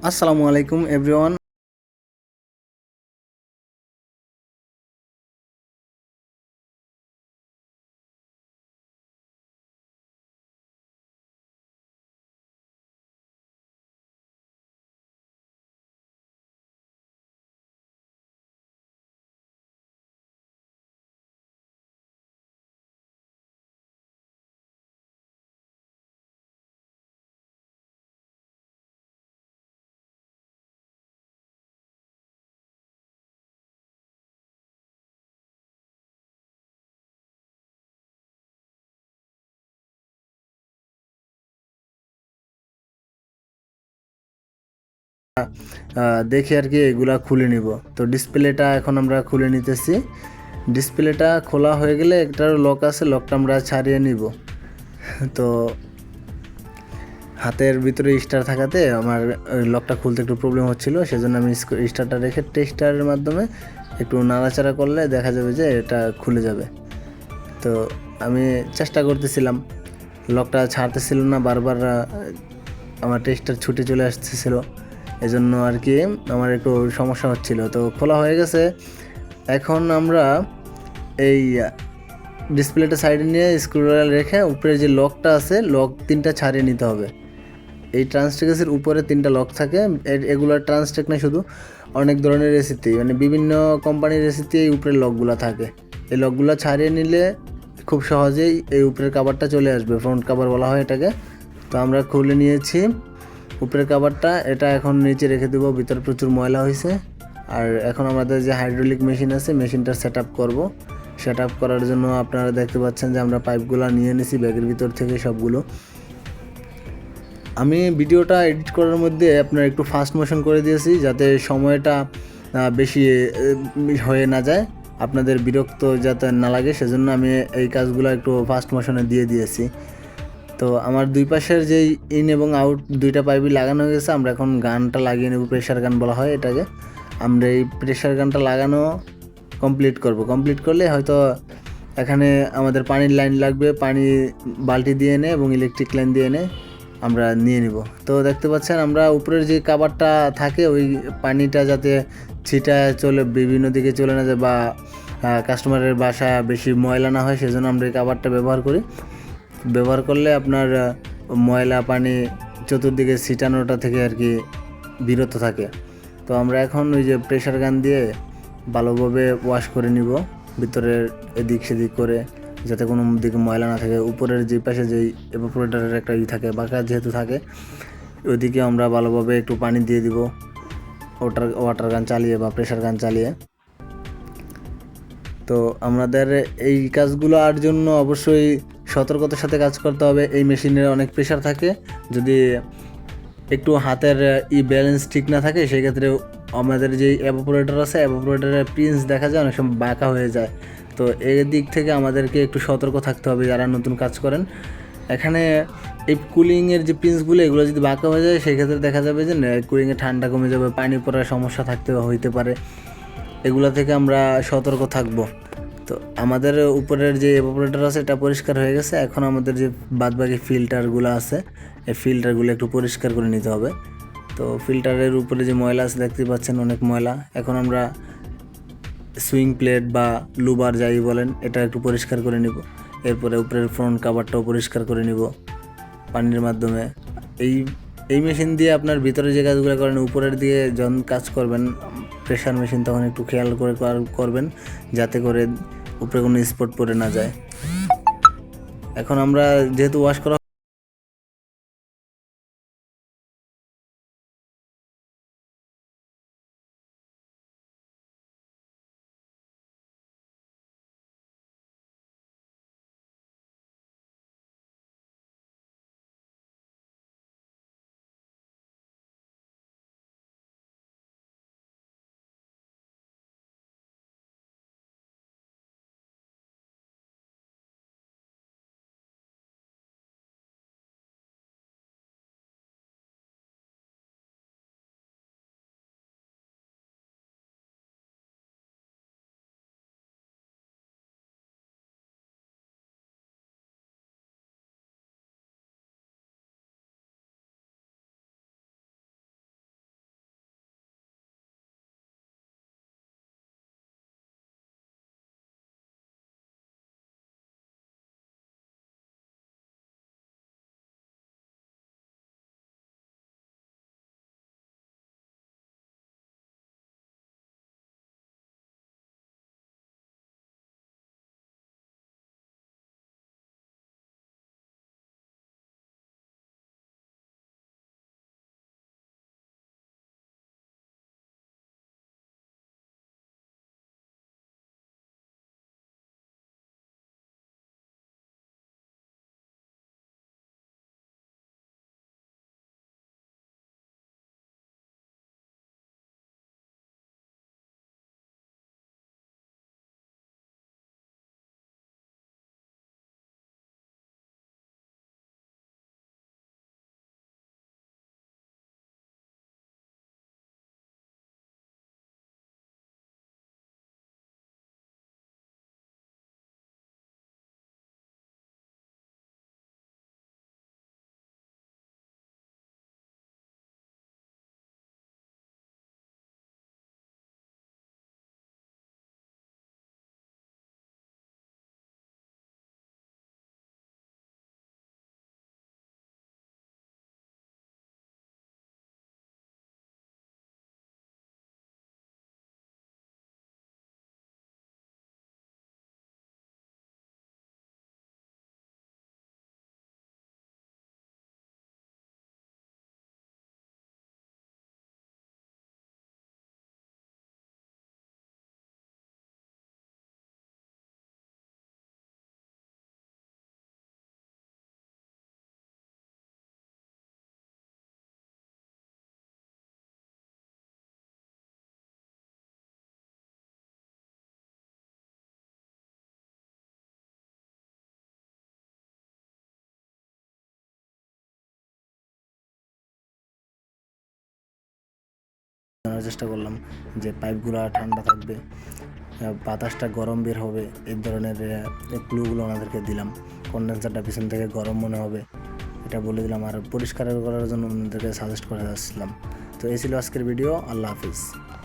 আসসালামু আলাইকুম এভরিওয়ান। দেখি আর কি এগুলা খুলে নিব। তো ডিসপ্লেটা এখন আমরা খুলে নিতেছি। ডিসপ্লেটা খোলা হয়ে গেলে একটার লক আছে, লকটা আমরা ছাড়িয়ে নিব। তো হাতের ভিতরে স্টার থাকাতে আমার লকটা খুলতে একটু প্রবলেম হচ্ছিল, সেজন্য আমি স্টারটা রেখে টেস্টারের মাধ্যমে একটু নাড়াচাড়া করলে দেখা যাবে যে এটা খুলে যাবে। তো আমি চেষ্টা করতেছিলাম, লকটা ছাড়তেছিল না, বারবার আমার টেস্টার ছুটে চলে আসতেছিল, এজন্য আর কি আমার একটু সমস্যা হচ্ছিল। তো খোলা হয়ে গেছে। এখন আমরা এই ডিসপ্লেটা সাইডে নিয়ে স্ক্রুড্রাইভার রেখে উপরে যে লকটা আছে, লক 3টা ছাড়িয়ে নিতে হবে। এই ট্রান্সটেকের উপরে 3টা লক থাকে। এগুলো ট্রান্সটেক না, শুধু অনেক ধরনের রেসিতে, মানে বিভিন্ন কোম্পানির রেসিতে এই উপরের লকগুলো থাকে। এই লকগুলো ছাড়িয়ে নিলে খুব সহজেই এই উপরের কাভারটা চলে আসবে, ফ্রন্ট কাভার বলা হয় এটাকে। তো আমরা খুলে নিয়েছি উপরের কাভারটা, এটা এখন নিচে রেখে দেবো, ভিতরে প্রচুর ময়লা হয়েছে। আর এখন আমাদের যে হাইড্রোলিক মেশিন আছে, মেশিনটা সেট আপ করবো। সেট আপ করার জন্য আপনারা দেখতে পাচ্ছেন যে আমরা পাইপগুলো নিয়ে নিয়েছি ব্যাগের ভিতর থেকে সবগুলো। আমি ভিডিওটা এডিট করার মধ্যে আপনার একটু ফাস্ট মোশন করে দিয়েছি, যাতে সময়টা বেশি হয়ে না যায়, আপনাদের বিরক্ত যাতে না লাগে, সেজন্য আমি এই কাজগুলো একটু ফাস্ট মোশনে দিয়ে দিয়েছি। তো আমার দুই পাশের যেই ইন এবং আউট দুইটা পাইপই লাগানো হয়ে গেছে। আমরা এখন গানটা লাগিয়ে নেব, প্রেশার গান বলা হয় এটাকে। আমরা এই প্রেশার গানটা লাগানো কমপ্লিট করব। কমপ্লিট করলে হয়তো এখানে আমাদের পানির লাইন লাগবে, পানি বালতি দিয়ে এনে এবং ইলেকট্রিক লাইন দিয়ে এনে আমরা নিয়ে নিব। তো দেখতে পাচ্ছেন আমরা উপরের যে কাভারটা থাকে, ওই পানিটা যাতে ছিটা চলে বিভিন্ন দিকে চলে না যায়, বা কাস্টমারের বাসা বেশি ময়লা না হয়, সেজন্য আমরা এই কাভারটা ব্যবহার করি। ব্যবহার করলে আপনার ময়লা পানি চতুর্দিকে ছিটানোটা থেকে আর কি বিরত থাকে। তো আমরা এখন ওই যে প্রেশার গান দিয়ে ভালোভাবে ওয়াশ করে নিব, ভিতরের এদিক সেদিক করে, যাতে কোনো দিকে ময়লা না থাকে। উপরের যে পাশে যেই এভাপোরেটরের একটা থাকে, বাঁকা যেহেতু থাকে, ওইদিকে আমরা ভালোভাবে একটু পানি দিয়ে দিব, ওয়াটার গান চালিয়ে বা প্রেশার গান চালিয়ে। তো আমাদের এই কাজগুলো আর জন্য অবশ্যই সতর্কতার সাথে কাজ করতে হবে। এই মেশিনের অনেক প্রেশার থাকে, যদি একটু হাতের ব্যালেন্স ঠিক না থাকে, সেক্ষেত্রে আমাদের যে এভাপোরেটর আছে, এভাপোরেটরের পিন্স দেখা যায় অনেক সময় বাঁকা হয়ে যায়। তো এই দিক থেকে আমাদেরকে একটু সতর্ক থাকতে হবে যারা নতুন কাজ করেন। এখানে এই কুলিংয়ের যে পিন্সগুলো, এগুলো যদি বাঁকা হয়ে যায়, সেক্ষেত্রে দেখা যাবে যে কুলিংয়ে ঠান্ডা কমে যাবে, পানি পড়ার সমস্যা হইতে পারে। এগুলো থেকে আমরা সতর্ক থাকব। তো আমাদের উপরের যে এভাপোরেটর আছে এটা পরিষ্কার হয়ে গেছে। এখন আমাদের যে বাদবাকি ফিল্টারগুলো আছে, এই ফিল্টারগুলো একটু পরিষ্কার করে নিতে হবে। তো ফিল্টারের উপরে যে ময়লা আছে দেখতে পাচ্ছেন, অনেক ময়লা। এখন আমরা সুইং প্লেট বা লুবার যাই বলেন, এটা একটু পরিষ্কার করে নিব। এরপরে উপরের ফ্রন্ট কাভারটাও পরিষ্কার করে নিব পানির মাধ্যমে। এই এই মেশিন দিয়ে আপনার ভিতরে যে কাজগুলো করেন, উপরের দিকে যখন কাজ করবেন প্রেশার মেশিন, তখন একটু খেয়াল করে করবেন, যাতে করে উপরে কোনো স্পট পড়ে না যায়। এখন আমরা যেহেতু ওয়াশ করা জানার চেষ্টা করলাম যে পাইপগুলো ঠান্ডা থাকবে, বাতাসটা গরম বের হবে, এই ধরনের ক্লুগুলো ওনাদেরকে দিলাম। কন্ডেন্সারটা পিছন থেকে গরম মনে হবে এটা বলে দিলাম, আর পরিষ্কার করার জন্য ওনাদেরকে সাজেস্ট করে আসছিলাম। তো এই ছিল আজকের ভিডিও। আল্লাহ হাফিজ।